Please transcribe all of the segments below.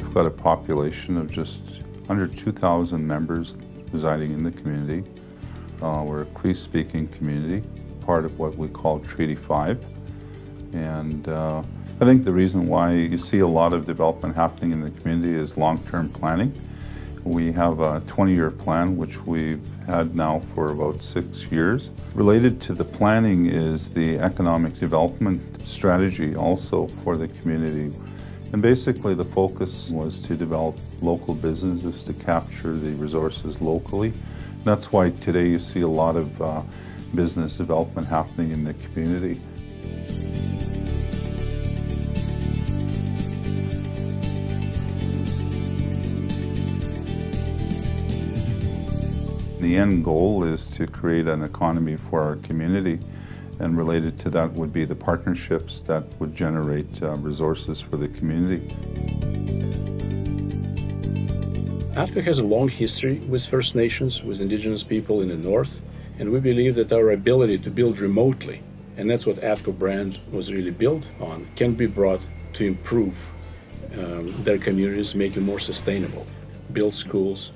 we've got a population of just under 2,000 members residing in the community. We're a Cree-speaking community, part of what we call Treaty 5. And I think the reason why you see a lot of development happening in the community is long-term planning. We have a 20-year plan, which we've had now for about 6 years. Related to the planning is the economic development strategy also for the community. And basically the focus was to develop local businesses to capture the resources locally. That's why today you see a lot of business development happening in the community. The end goal is to create an economy for our community, and related to that would be the partnerships that would generate resources for the community. ATCO has a long history with First Nations, with Indigenous people in the North, and we believe that our ability to build remotely, and that's what ATCO brand was really built on, can be brought to improve their communities, make them more sustainable. Build schools,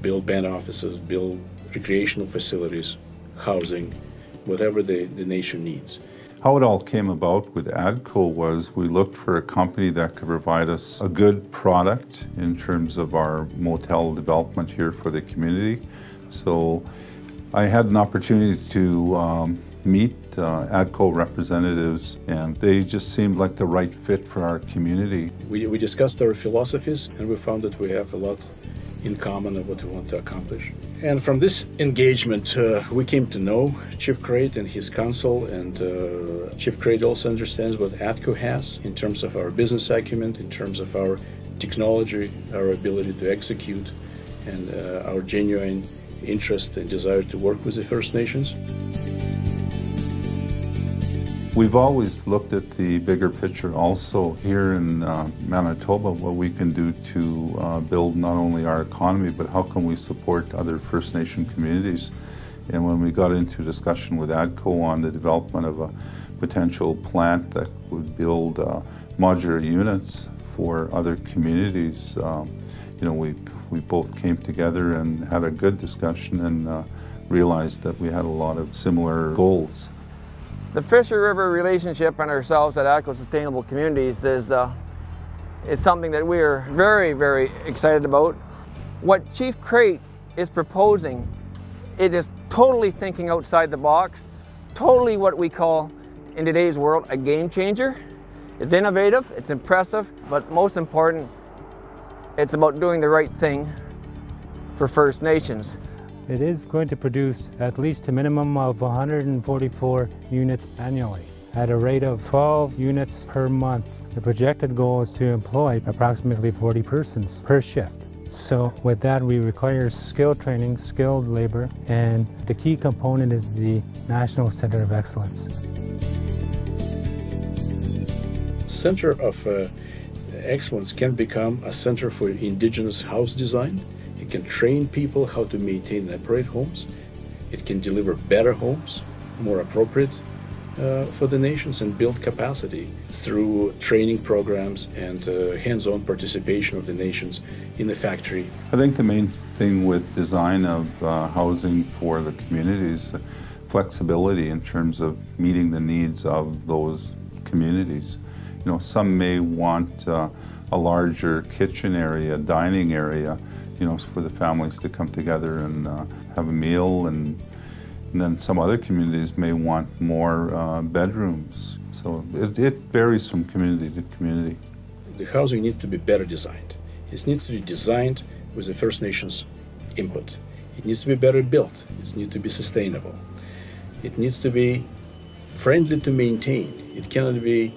build band offices, build recreational facilities, housing, whatever the nation needs. How it all came about with ATCO was we looked for a company that could provide us a good product in terms of our motel development here for the community. So I had an opportunity to meet ATCO representatives, and they just seemed like the right fit for our community. We discussed our philosophies, and we found that we have a lot in common of what we want to accomplish. And from this engagement, we came to know Chief Cree and his council, and Chief Cree also understands what ATCO has in terms of our business acumen, in terms of our technology, our ability to execute, and our genuine interest and desire to work with the First Nations. We've always looked at the bigger picture also here in Manitoba, what we can do to build not only our economy, but how can we support other First Nation communities. And when we got into discussion with ATCO on the development of a potential plant that would build modular units for other communities, we both came together and had a good discussion and realized that we had a lot of similar goals. The Fisher River relationship and ourselves at ATCO Sustainable Communities is something that we are very, very excited about. What Chief Cree is proposing, it is totally thinking outside the box, totally what we call in today's world a game changer. It's innovative, it's impressive, but most important, it's about doing the right thing for First Nations. It is going to produce at least a minimum of 144 units annually at a rate of 12 units per month. The projected goal is to employ approximately 40 persons per shift. So with that, we require skilled training, skilled labor, and the key component is the National Center of Excellence. Center of Excellence can become a center for Indigenous house design. It can train people how to maintain and operate homes. It can deliver better homes, more appropriate for the nations, and build capacity through training programs and hands-on participation of the nations in the factory. I think the main thing with design of housing for the communities, flexibility in terms of meeting the needs of those communities. Some may want a larger kitchen area, dining area, for the families to come together and have a meal, and then some other communities may want more bedrooms. So it varies from community to community. The housing needs to be better designed. It needs to be designed with the First Nations input. It needs to be better built. It needs to be sustainable. It needs to be friendly to maintain. It cannot be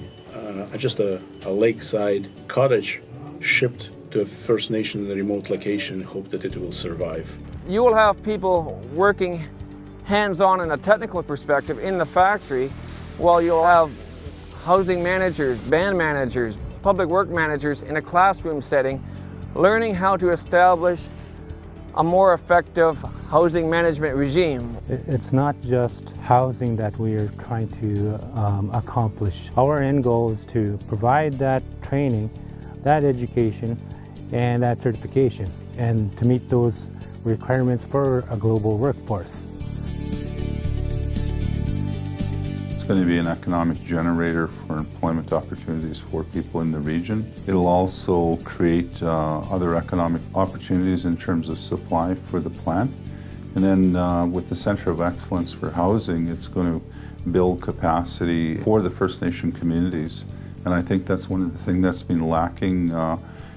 just a lakeside cottage shipped to a First Nation in a remote location and hope that it will survive. You will have people working hands-on in a technical perspective in the factory, while you'll have housing managers, band managers, public work managers in a classroom setting, learning how to establish a more effective housing management regime. It's not just housing that we are trying to accomplish. Our end goal is to provide that training, that education, and that certification, and to meet those requirements for a global workforce. It's going to be an economic generator for employment opportunities for people in the region. It'll also create other economic opportunities in terms of supply for the plant. And then with the Center of Excellence for Housing, it's going to build capacity for the First Nation communities. And I think that's one of the things that's been lacking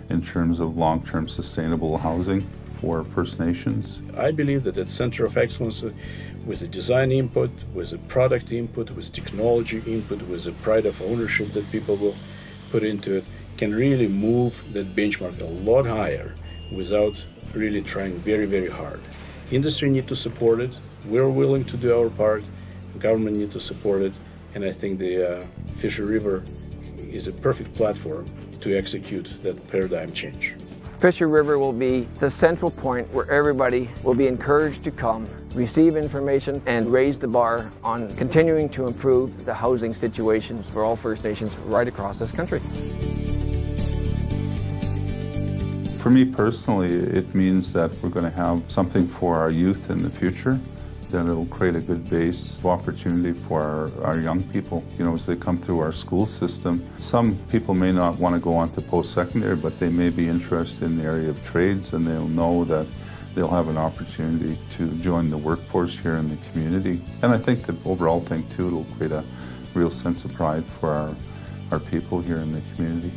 in terms of long-term sustainable housing for First Nations. I believe that that Center of Excellence with the design input, with the product input, with technology input, with the pride of ownership that people will put into it, can really move that benchmark a lot higher without really trying very, very hard. Industry need to support it. We're willing to do our part. Government need to support it. And I think the Fisher River is a perfect platform to execute that paradigm change. Fisher River will be the central point where everybody will be encouraged to come, receive information, and raise the bar on continuing to improve the housing situations for all First Nations right across this country. For me personally, it means that we're going to have something for our youth in the future, that it'll create a good base of opportunity for our young people, as they come through our school system. Some people may not want to go on to post-secondary, but they may be interested in the area of trades, and they'll know that they'll have an opportunity to join the workforce here in the community. And I think the overall thing too, it'll create a real sense of pride for our people here in the community.